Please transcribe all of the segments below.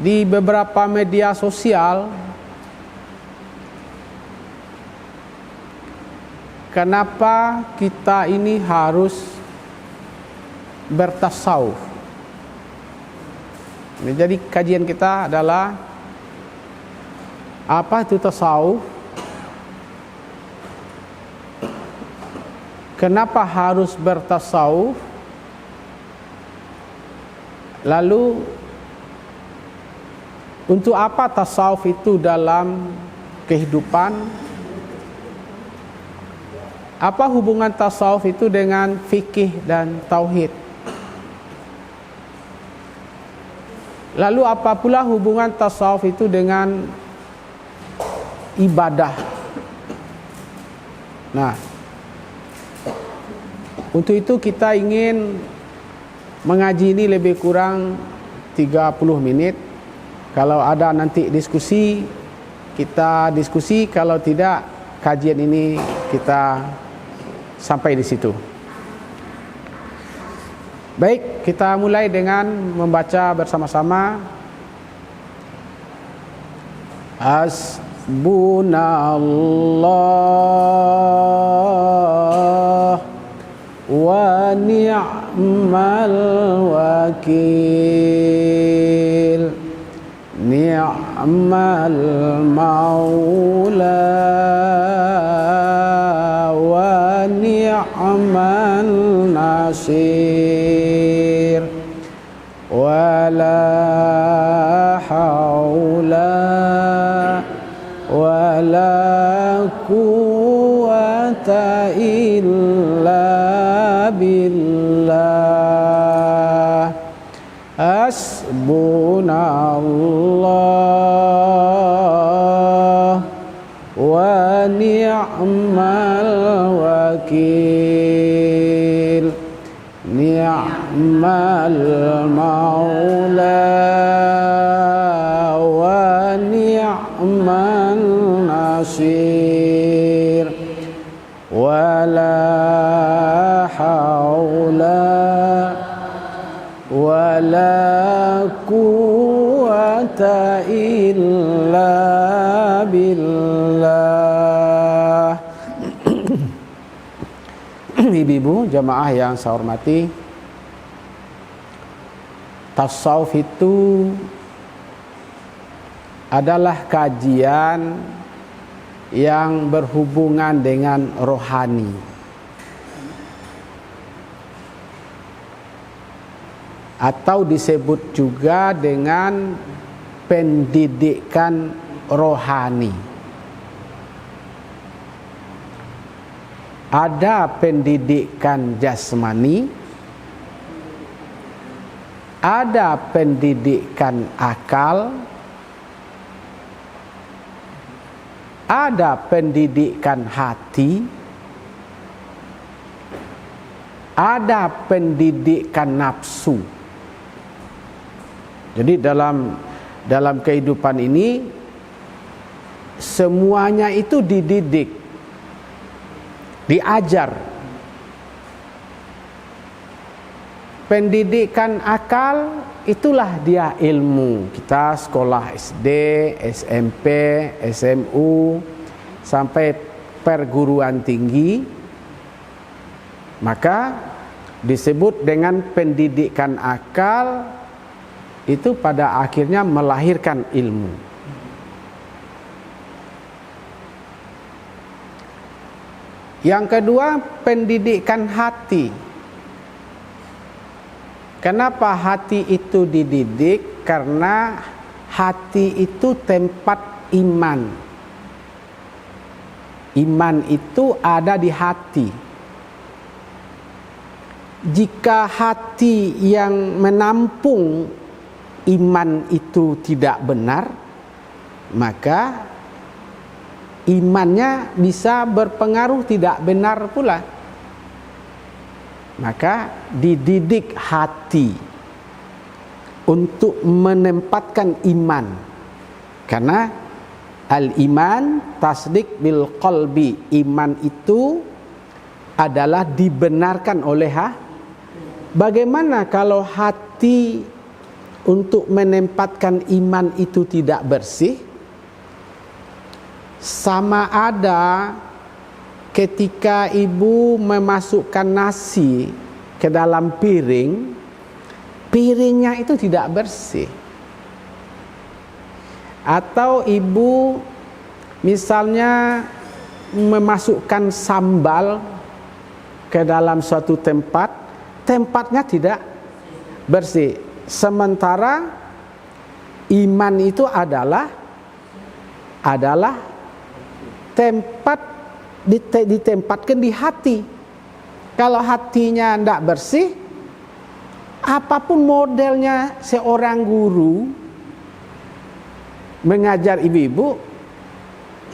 di beberapa media sosial, kenapa kita ini harus bertasawuf. Jadi kajian kita adalah apa itu tasawuf, kenapa harus bertasawuf, lalu untuk apa tasawuf itu dalam kehidupan, apa hubungan tasawuf itu dengan fikih dan tauhid, lalu apa pula hubungan tasawuf itu dengan ibadah. Nah, untuk itu kita ingin mengaji ini lebih kurang 30 menit. Kalau ada nanti diskusi, kita diskusi. Kalau tidak, kajian ini kita sampai di situ. Baik, kita mulai dengan membaca bersama-sama. Hasbunallah wa ni'mal wakil, ni'mal maula wa ni'mal nasir, wa la hawla wa la quwwata illa billah. Hasbunallah wa ni'mal wakil, ni'mal maula wa ni'mal nasir, wa la hawla wa la quwwata illa billah. Ibu-ibu jamaah yang saya hormati, tasawuf itu adalah kajian yang berhubungan dengan rohani. Atau disebut juga dengan pendidikan rohani. Ada pendidikan jasmani, ada pendidikan akal, ada pendidikan hati, ada pendidikan nafsu. Jadi dalam kehidupan ini semuanya itu dididik, diajar. Pendidikan akal itulah dia ilmu. Kita sekolah SD, SMP, SMU sampai perguruan tinggi, maka disebut dengan pendidikan akal. Itu pada akhirnya melahirkan ilmu. Yang kedua, pendidikan hati. Kenapa hati itu dididik? Karena hati itu tempat iman. Iman itu ada di hati. Jika hati yang menampung iman itu tidak benar, maka imannya bisa berpengaruh tidak benar pula. Maka dididik hati untuk menempatkan iman. Karena al-iman tasdik bil qalbi, iman itu adalah dibenarkan oleh hati. Bagaimana kalau hati untuk menempatkan iman itu tidak bersih, sama ada ketika ibu memasukkan nasi ke dalam piring, piringnya itu tidak bersih. Atau ibu misalnya memasukkan sambal ke dalam suatu tempat, tempatnya tidak bersih. Sementara iman itu adalah tempat ditempatkan di hati. Kalau hatinya tidak bersih, apapun modelnya seorang guru mengajar ibu-ibu,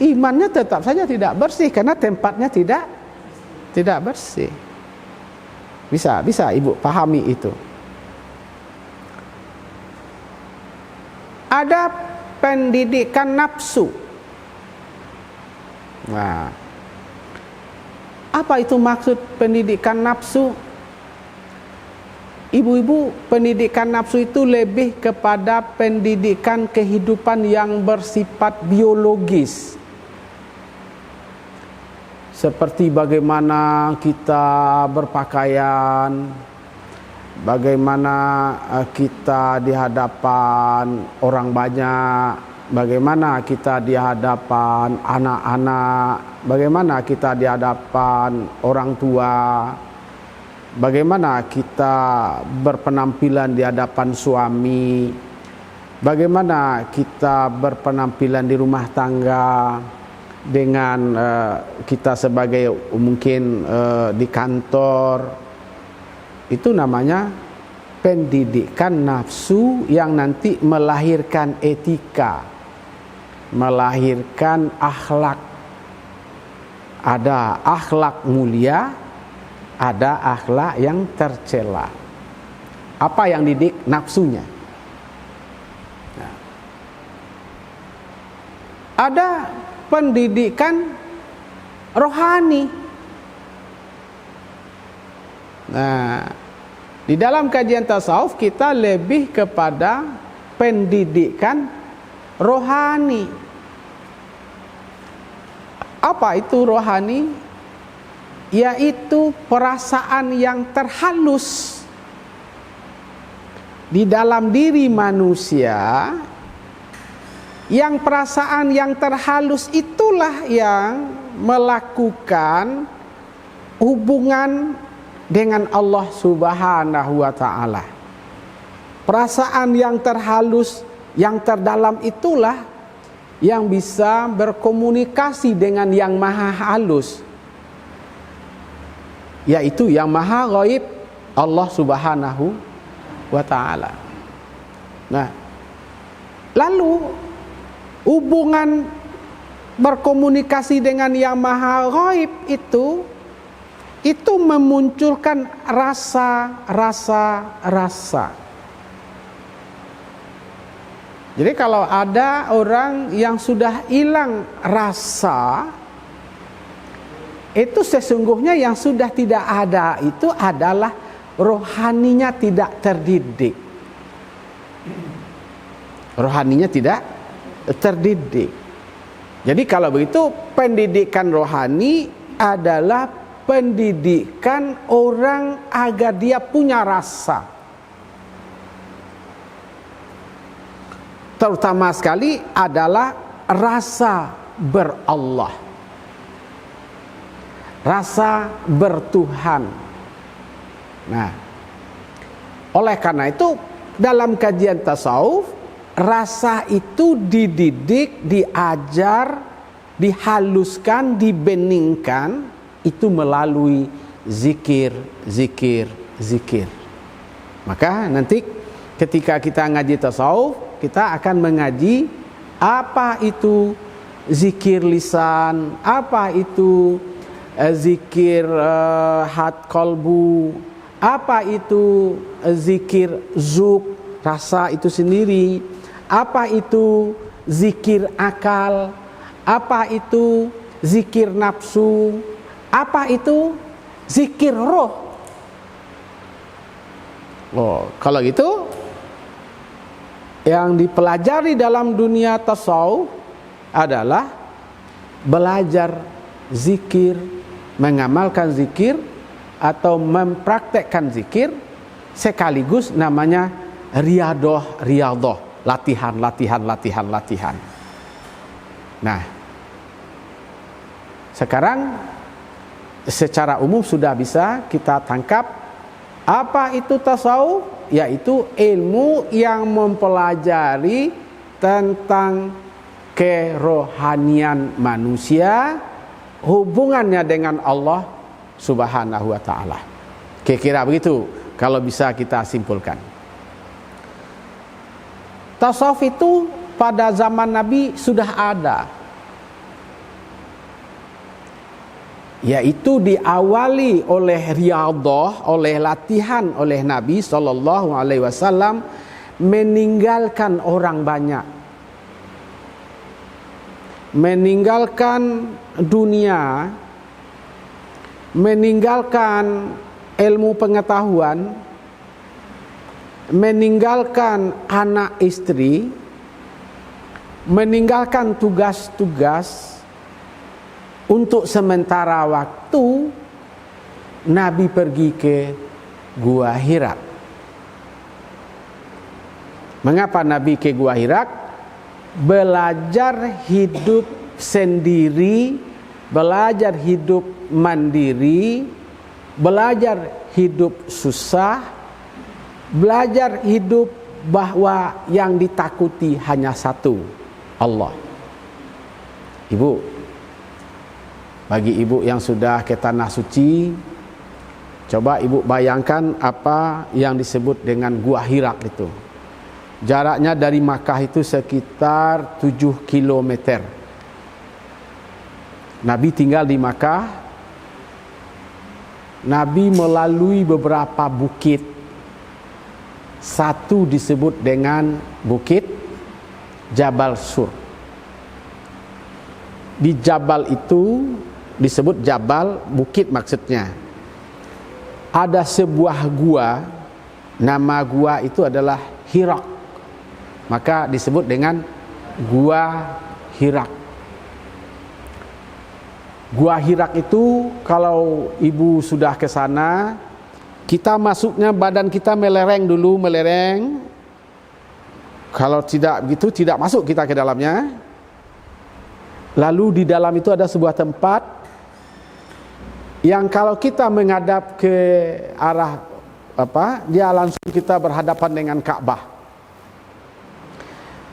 imannya tetap saja tidak bersih karena tempatnya tidak bersih. Bisa ibu pahami itu. Ada pendidikan nafsu. Nah, apa itu maksud pendidikan nafsu? Ibu-ibu, pendidikan nafsu itu lebih kepada pendidikan kehidupan yang bersifat biologis. Seperti bagaimana kita berpakaian, bagaimana kita di hadapan orang banyak, bagaimana kita di hadapan anak-anak, bagaimana kita di hadapan orang tua, bagaimana kita berpenampilan di hadapan suami, bagaimana kita berpenampilan di rumah tangga dengan kita sebagai mungkin di kantor. Itu namanya pendidikan nafsu yang nanti melahirkan etika, melahirkan akhlak. Ada akhlak mulia, ada akhlak yang tercela. Apa yang didik? Nafsunya. Nah. Ada pendidikan rohani. Nah, di dalam kajian tasawuf kita lebih kepada pendidikan rohani. Apa itu rohani? Yaitu perasaan yang terhalus di dalam diri manusia, yang perasaan yang terhalus itulah yang melakukan hubungan dengan Allah Subhanahu wa ta'ala. Perasaan yang terhalus, yang terdalam itulah yang bisa berkomunikasi dengan yang maha halus, yaitu yang maha ghaib, Allah Subhanahu wa ta'ala. Nah, lalu hubungan berkomunikasi dengan yang maha ghaib itu memunculkan rasa. Jadi kalau ada orang yang sudah hilang rasa, itu sesungguhnya yang sudah tidak ada itu adalah rohaninya tidak terdidik. Rohaninya tidak terdidik. Jadi kalau begitu pendidikan rohani adalah pendidikan orang agar dia punya rasa. Terutama sekali adalah rasa berallah, rasa bertuhan. Nah, oleh karena itu dalam kajian tasawuf, rasa itu dididik, diajar, dihaluskan, dibeningkan itu melalui zikir. Maka nanti ketika kita ngaji tasawuf, kita akan mengaji apa itu zikir lisan, apa itu zikir hat kolbu, apa itu zikir zuk, rasa itu sendiri, apa itu zikir akal, apa itu zikir nafsu, apa itu zikir roh. Oh, kalau gitu yang dipelajari dalam dunia tasawuf adalah belajar zikir, mengamalkan zikir atau mempraktekkan zikir, sekaligus namanya riyadhah, latihan. Nah, sekarang secara umum sudah bisa kita tangkap apa itu tasawuf, yaitu ilmu yang mempelajari tentang kerohanian manusia, hubungannya dengan Allah Subhanahu wa ta'ala. Kira-kira begitu kalau bisa kita simpulkan. Tasawuf itu pada zaman Nabi sudah ada, yaitu diawali oleh riyadhah, oleh latihan oleh Nabi SAW, meninggalkan orang banyak, meninggalkan dunia, meninggalkan ilmu pengetahuan, meninggalkan anak istri, meninggalkan tugas-tugas. Untuk sementara waktu Nabi pergi ke Gua Hira. Mengapa Nabi ke Gua Hira? Belajar hidup sendiri, belajar hidup mandiri, belajar hidup susah, belajar hidup bahwa yang ditakuti hanya satu, Allah. Ibu, bagi ibu yang sudah ke tanah suci, coba ibu bayangkan apa yang disebut dengan Gua Hira itu. Jaraknya dari Makkah itu sekitar 7 km. Nabi tinggal di Makkah. Nabi melalui beberapa bukit. Satu disebut dengan Bukit Jabal Sur. Di Jabal itu disebut Jabal, bukit maksudnya. Ada sebuah gua, nama gua itu adalah Hira. Maka disebut dengan Gua Hira. Gua Hira itu kalau ibu sudah ke sana, kita masuknya badan kita melereng dulu, melereng. Kalau tidak begitu tidak masuk kita ke dalamnya. Lalu di dalam itu ada sebuah tempat yang kalau kita menghadap ke arah dia langsung kita berhadapan dengan Ka'bah.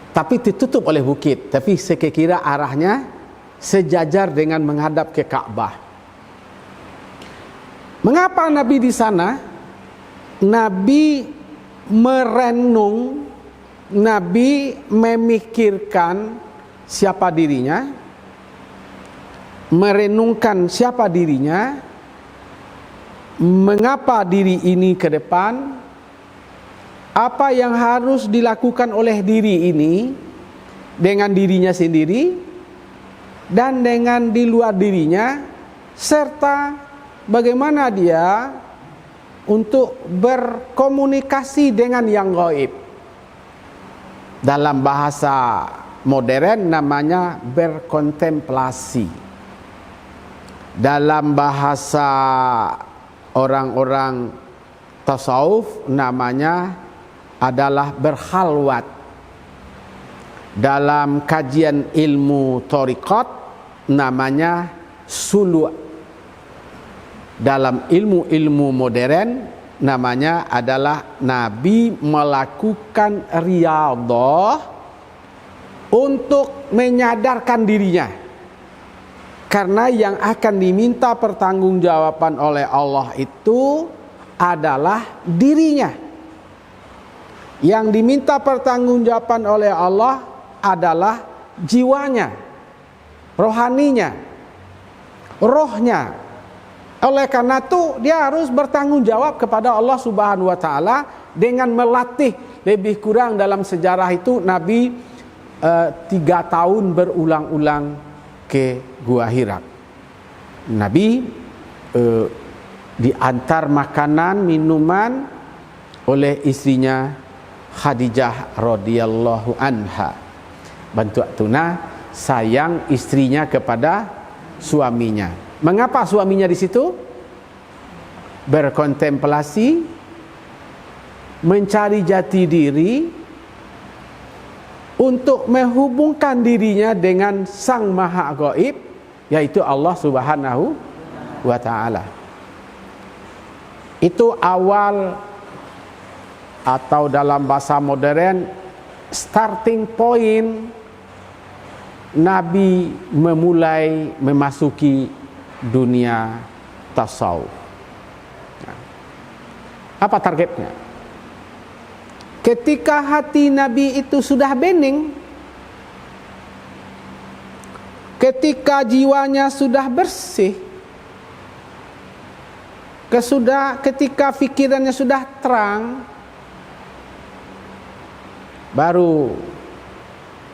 Tapi ditutup oleh bukit, tapi sekira arahnya sejajar dengan menghadap ke Ka'bah. Mengapa Nabi di sana? Nabi merenung, Nabi memikirkan siapa dirinya, merenungkan siapa dirinya, mengapa diri ini ke depan, apa yang harus dilakukan oleh diri ini dengan dirinya sendiri dan dengan di luar dirinya, serta bagaimana dia untuk berkomunikasi dengan yang gaib. Dalam bahasa modern namanya berkontemplasi. Dalam bahasa orang-orang tasawuf namanya adalah berkhalwat. Dalam kajian ilmu thariqat namanya sulu'. Dalam ilmu-ilmu modern namanya adalah Nabi melakukan riyadhah untuk menyadarkan dirinya. Karena yang akan diminta pertanggungjawaban oleh Allah itu adalah dirinya. Yang diminta pertanggungjawaban oleh Allah adalah jiwanya, rohaninya, rohnya. Oleh karena itu dia harus bertanggung jawab kepada Allah Subhanahu wa taala dengan melatih. Lebih kurang dalam sejarah itu Nabi 3 tahun berulang-ulang ke Gua Hira. Nabi diantar makanan, minuman oleh istrinya Khadijah radhiyallahu anha. Bentuk tuna sayang istrinya kepada suaminya. Mengapa suaminya di situ? Berkontemplasi, mencari jati diri untuk menghubungkan dirinya dengan Sang Maha Gaib, yaitu Allah Subhanahu wa ta'ala. Itu awal, atau dalam bahasa modern, starting point Nabi memulai memasuki dunia tasawuf. Apa targetnya? Ketika hati Nabi itu sudah bening, ketika jiwanya sudah bersih, ketika fikirannya sudah terang, baru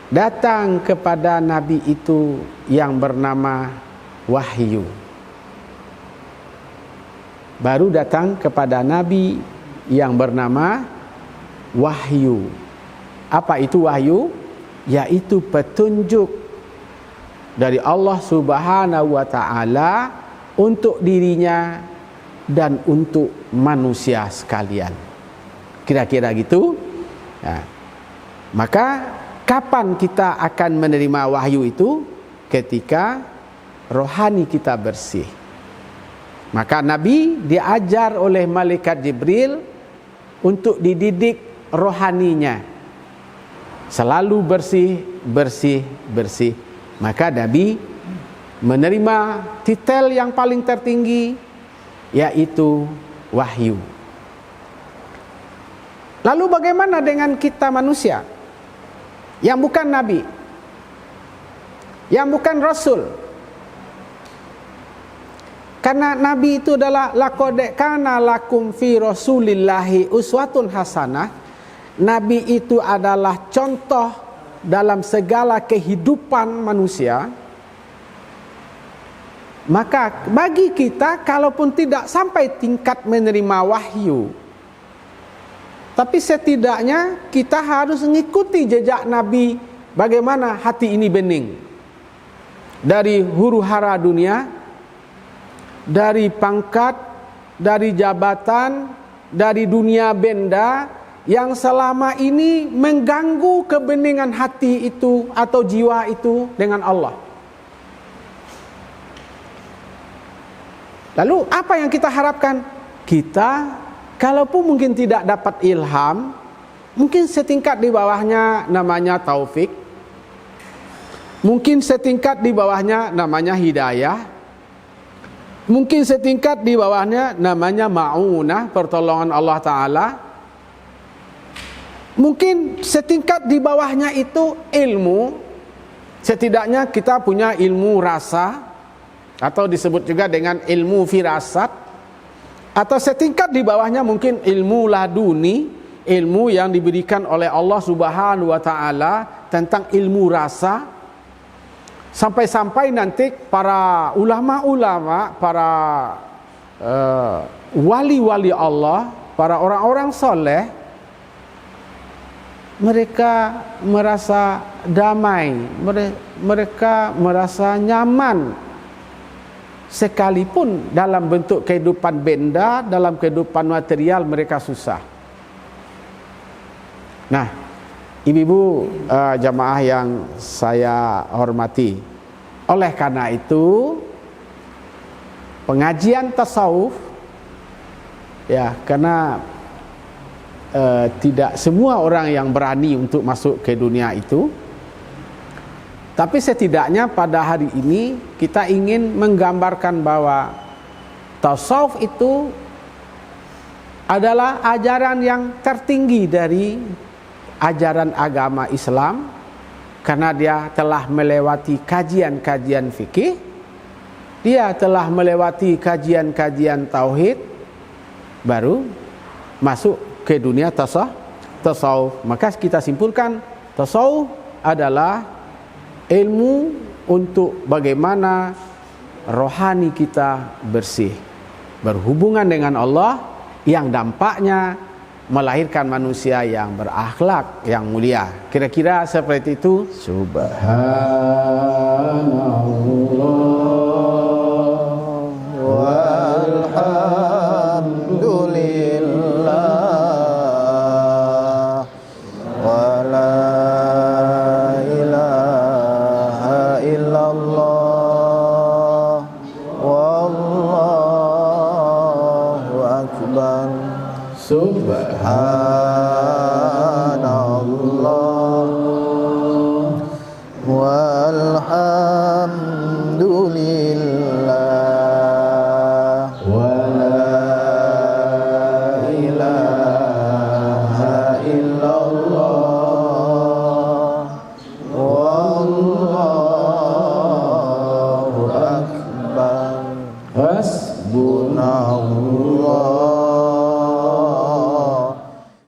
datang kepada Nabi itu yang bernama wahyu. Baru datang kepada Nabi yang bernama wahyu. Apa itu wahyu? Yaitu petunjuk dari Allah Subhanahu wa ta'ala untuk dirinya dan untuk manusia sekalian. Kira-kira gitu ya. Maka kapan kita akan menerima wahyu itu? Ketika rohani kita bersih. Maka Nabi diajar oleh malaikat Jibril untuk dididik rohaninya selalu bersih, bersih, bersih. Maka Nabi menerima titel yang paling tertinggi, yaitu wahyu. Lalu bagaimana dengan kita manusia yang bukan Nabi, yang bukan Rasul? Karena Nabi itu adalah laqad kana lakum fi rasulillahi uswatun hasanah. Nabi itu adalah contoh dalam segala kehidupan manusia. Maka bagi kita, kalaupun tidak sampai tingkat menerima wahyu, tapi setidaknya kita harus mengikuti jejak Nabi, bagaimana hati ini bening dari huru hara dunia, dari pangkat, dari jabatan, dari dunia benda yang selama ini mengganggu kebeningan hati itu atau jiwa itu dengan Allah. Lalu apa yang kita harapkan? Kita kalaupun mungkin tidak dapat ilham, mungkin setingkat di bawahnya namanya taufik, mungkin setingkat di bawahnya namanya hidayah, mungkin setingkat di bawahnya namanya ma'unah, pertolongan Allah Ta'ala. Mungkin setingkat di bawahnya itu ilmu. Setidaknya kita punya ilmu rasa, atau disebut juga dengan ilmu firasat. Atau setingkat di bawahnya mungkin ilmu laduni, ilmu yang diberikan oleh Allah Subhanahu wa Ta'ala tentang ilmu rasa. Sampai-sampai nanti para ulama-ulama, para wali-wali Allah, para orang-orang soleh, mereka merasa damai, mereka merasa nyaman, sekalipun dalam bentuk kehidupan benda, dalam kehidupan material mereka susah. Nah, ibu-ibu jamaah yang saya hormati, oleh karena itu pengajian tasawuf, ya, karena tidak semua orang yang berani untuk masuk ke dunia itu, tapi setidaknya pada hari ini kita ingin menggambarkan bahwa tasawuf itu adalah ajaran yang tertinggi dari ajaran agama Islam, karena dia telah melewati kajian-kajian fikih, dia telah melewati kajian-kajian tauhid, baru masuk ke dunia tasawuf. Maka kita simpulkan tasawuf adalah ilmu untuk bagaimana rohani kita bersih, berhubungan dengan Allah, yang dampaknya melahirkan manusia yang berakhlak yang mulia. Kira-kira seperti itu. Subhanallah walhamdulillah wa la ilaha illallah wallahu akbar. Subhanallah